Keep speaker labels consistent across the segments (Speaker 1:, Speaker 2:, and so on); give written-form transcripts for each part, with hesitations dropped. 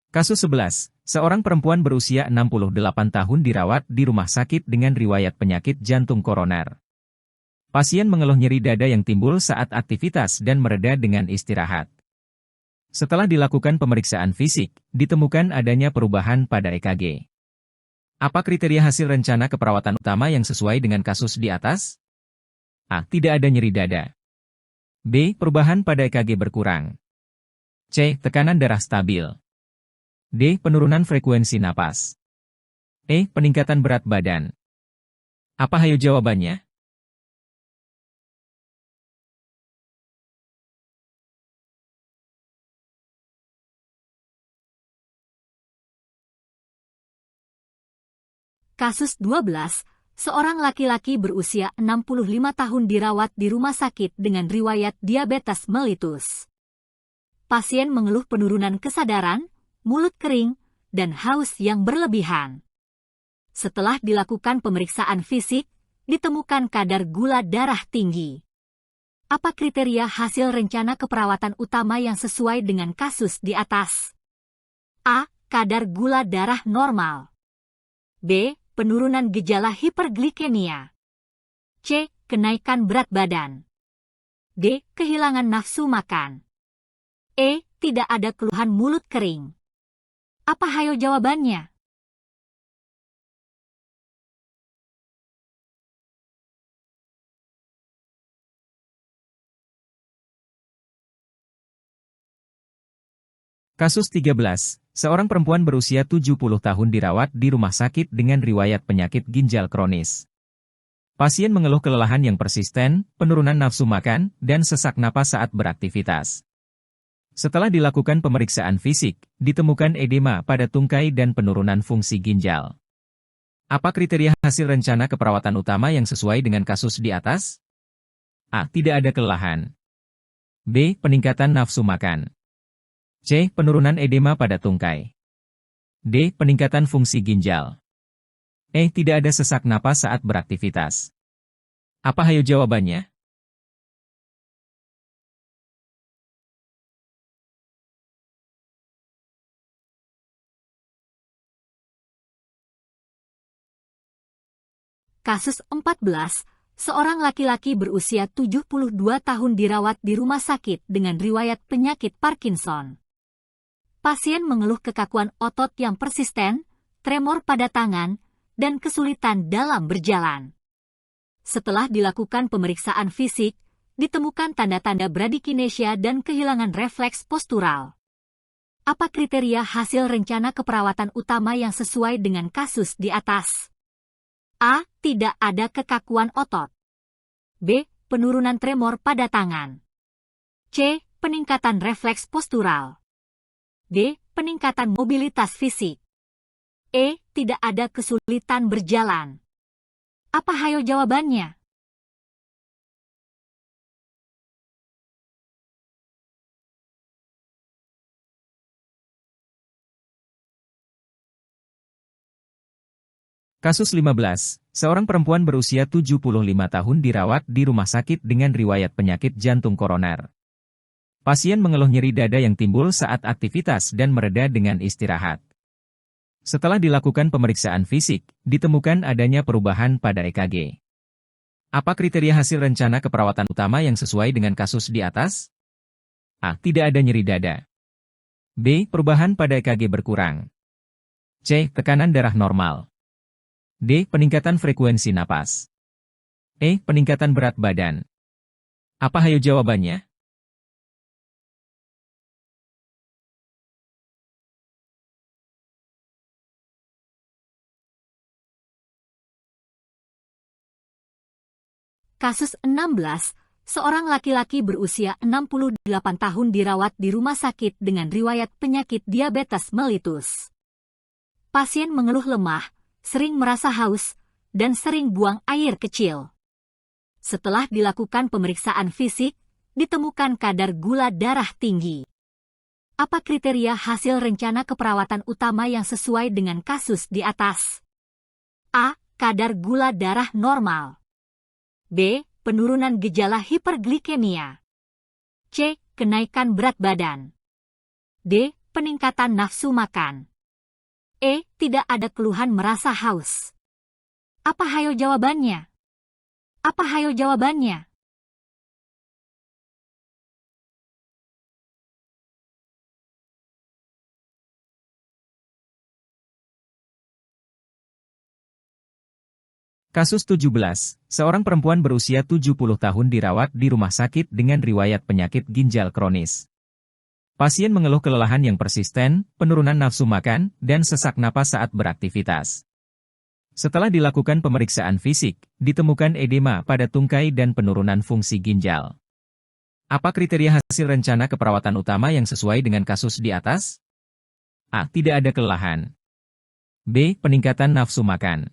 Speaker 1: Kasus 11. Seorang perempuan berusia 68 tahun dirawat di rumah sakit dengan riwayat penyakit jantung koroner. Pasien mengeluh nyeri dada yang timbul saat aktivitas dan mereda dengan istirahat. Setelah dilakukan pemeriksaan fisik, ditemukan adanya perubahan pada EKG. Apa kriteria hasil rencana keperawatan utama yang sesuai dengan kasus di atas? A. Tidak ada nyeri dada. B. Perubahan pada EKG berkurang. C. Tekanan darah stabil. D. Penurunan frekuensi napas. E. Peningkatan berat badan. Apa hayo jawabannya?
Speaker 2: Kasus 12, seorang laki-laki berusia 65 tahun dirawat di rumah sakit dengan riwayat diabetes mellitus. Pasien mengeluh penurunan kesadaran, mulut kering, dan haus yang berlebihan. Setelah dilakukan pemeriksaan fisik, ditemukan kadar gula darah tinggi. Apa kriteria hasil rencana keperawatan utama yang sesuai dengan kasus di atas? A. Kadar gula darah normal. B. Penurunan gejala hiperglikemia. C. Kenaikan berat badan. D. Kehilangan nafsu makan. E. Tidak ada keluhan mulut kering. Apa hayo jawabannya?
Speaker 1: Kasus 13. Seorang perempuan berusia 70 tahun dirawat di rumah sakit dengan riwayat penyakit ginjal kronis. Pasien mengeluh kelelahan yang persisten, penurunan nafsu makan, dan sesak napas saat beraktivitas. Setelah dilakukan pemeriksaan fisik, ditemukan edema pada tungkai dan penurunan fungsi ginjal. Apa kriteria hasil rencana keperawatan utama yang sesuai dengan kasus di atas? A. Tidak ada kelelahan. B. Peningkatan nafsu makan. C. Penurunan edema pada tungkai. D. Peningkatan fungsi ginjal. E. Tidak ada sesak napas saat beraktivitas. Apa hayo jawabannya?
Speaker 2: Kasus 14, seorang laki-laki berusia 72 tahun dirawat di rumah sakit dengan riwayat penyakit Parkinson. Pasien mengeluh kekakuan otot yang persisten, tremor pada tangan, dan kesulitan dalam berjalan. Setelah dilakukan pemeriksaan fisik, ditemukan tanda-tanda bradykinesia dan kehilangan refleks postural. Apa kriteria hasil rencana keperawatan utama yang sesuai dengan kasus di atas? A. Tidak ada kekakuan otot. B. Penurunan tremor pada tangan. C. Peningkatan refleks postural. D. Peningkatan mobilitas fisik. E. Tidak ada kesulitan berjalan. Apa hayo jawabannya?
Speaker 1: Kasus 15. Seorang perempuan berusia 75 tahun dirawat di rumah sakit dengan riwayat penyakit jantung koroner. Pasien mengeluh nyeri dada yang timbul saat aktivitas dan mereda dengan istirahat. Setelah dilakukan pemeriksaan fisik, ditemukan adanya perubahan pada EKG. Apa kriteria hasil rencana keperawatan utama yang sesuai dengan kasus di atas? A. Tidak ada nyeri dada. B. Perubahan pada EKG berkurang. C. Tekanan darah normal. D. Peningkatan frekuensi napas. E. Peningkatan berat badan. Apa hayo jawabannya?
Speaker 2: Kasus 16, seorang laki-laki berusia 68 tahun dirawat di rumah sakit dengan riwayat penyakit diabetes mellitus. Pasien mengeluh lemah, sering merasa haus, dan sering buang air kecil. Setelah dilakukan pemeriksaan fisik, ditemukan kadar gula darah tinggi. Apa kriteria hasil rencana keperawatan utama yang sesuai dengan kasus di atas? A. Kadar gula darah normal. B. Penurunan gejala hiperglikemia. C. Kenaikan berat badan. D. Peningkatan nafsu makan. E. Tidak ada keluhan merasa haus. Apa hayo jawabannya? Apa hayo jawabannya?
Speaker 1: Kasus 17. Seorang perempuan berusia 70 tahun dirawat di rumah sakit dengan riwayat penyakit ginjal kronis. Pasien mengeluh kelelahan yang persisten, penurunan nafsu makan, dan sesak napas saat beraktivitas. Setelah dilakukan pemeriksaan fisik, ditemukan edema pada tungkai dan penurunan fungsi ginjal. Apa kriteria hasil rencana keperawatan utama yang sesuai dengan kasus di atas? A. Tidak ada kelelahan. B. Peningkatan nafsu makan.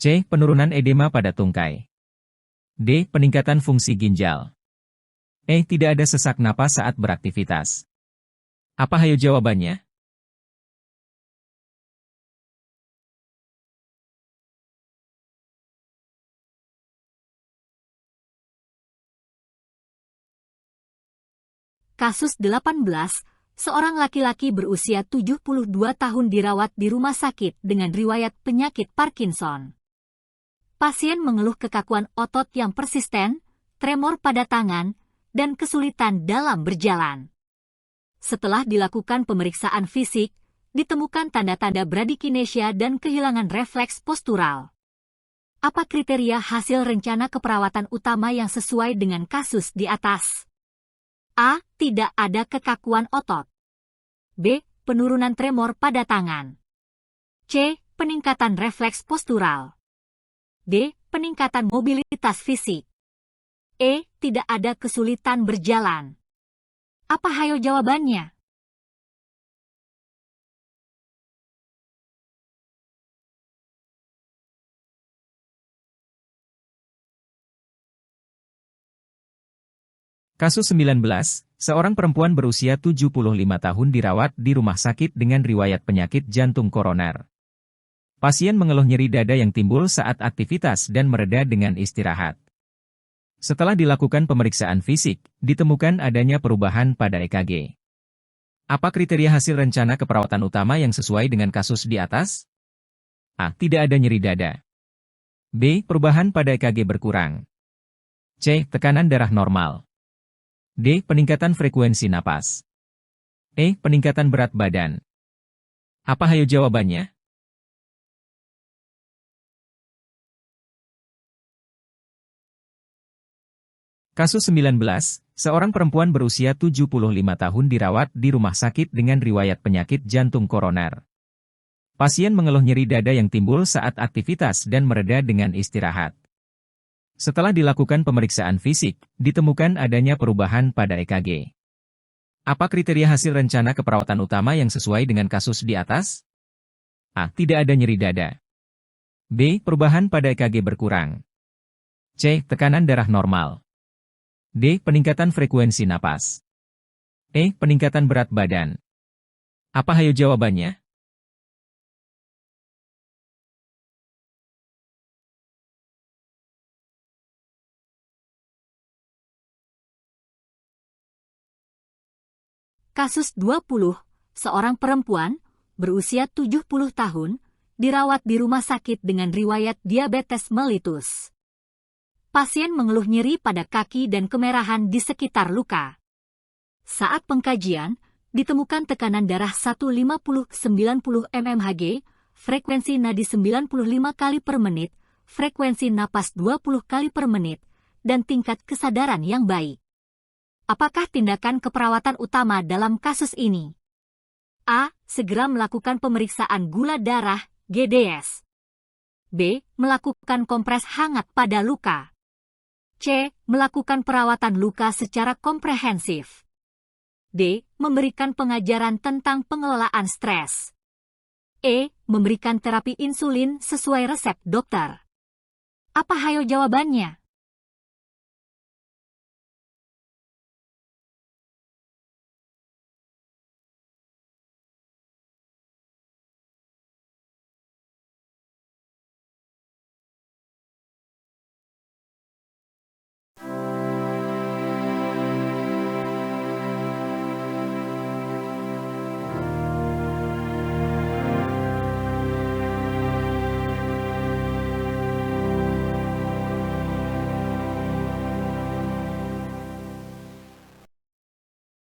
Speaker 1: C. Penurunan edema pada tungkai. D. Peningkatan fungsi ginjal. E. Tidak ada sesak napas saat beraktivitas. Apa hayo jawabannya?
Speaker 2: Kasus 18, seorang laki-laki berusia 72 tahun dirawat di rumah sakit dengan riwayat penyakit Parkinson. Pasien mengeluh kekakuan otot yang persisten, tremor pada tangan, dan kesulitan dalam berjalan. Setelah dilakukan pemeriksaan fisik, ditemukan tanda-tanda bradykinesia dan kehilangan refleks postural. Apa kriteria hasil rencana keperawatan utama yang sesuai dengan kasus di atas? A. Tidak ada kekakuan otot. B. Penurunan tremor pada tangan. C. Peningkatan refleks postural. D. Peningkatan mobilitas fisik. E. Tidak ada kesulitan berjalan. Apa hayo jawabannya?
Speaker 1: Kasus 19. Seorang perempuan berusia 75 tahun dirawat di rumah sakit dengan riwayat penyakit jantung koroner. Pasien mengeluh nyeri dada yang timbul saat aktivitas dan mereda dengan istirahat. Setelah dilakukan pemeriksaan fisik, ditemukan adanya perubahan pada EKG. Apa kriteria hasil rencana keperawatan utama yang sesuai dengan kasus di atas? A. Tidak ada nyeri dada. B. Perubahan pada EKG berkurang. C. Tekanan darah normal. D. Peningkatan frekuensi napas. E. Peningkatan berat badan. Apa hayo jawabannya? Kasus 19. Seorang perempuan berusia 75 tahun dirawat di rumah sakit dengan riwayat penyakit jantung koroner. Pasien mengeluh nyeri dada yang timbul saat aktivitas dan mereda dengan istirahat. Setelah dilakukan pemeriksaan fisik, ditemukan adanya perubahan pada EKG. Apa kriteria hasil rencana keperawatan utama yang sesuai dengan kasus di atas? A. Tidak ada nyeri dada. B. Perubahan pada EKG berkurang. C. Tekanan darah normal. D. Peningkatan frekuensi napas. E. Peningkatan berat badan. Apa hayo jawabannya?
Speaker 2: Kasus 20, seorang perempuan berusia 70 tahun dirawat di rumah sakit dengan riwayat diabetes mellitus. Pasien mengeluh nyeri pada kaki dan kemerahan di sekitar luka. Saat pengkajian, ditemukan tekanan darah 150/90 mmHg, frekuensi nadi 95 kali per menit, frekuensi napas 20 kali per menit, dan tingkat kesadaran yang baik. Apakah tindakan keperawatan utama dalam kasus ini? A. Segera melakukan pemeriksaan gula darah, GDS. B. Melakukan kompres hangat pada luka. C. Melakukan perawatan luka secara komprehensif. D. Memberikan pengajaran tentang pengelolaan stres. E. Memberikan terapi insulin sesuai resep dokter. Apa hayo jawabannya?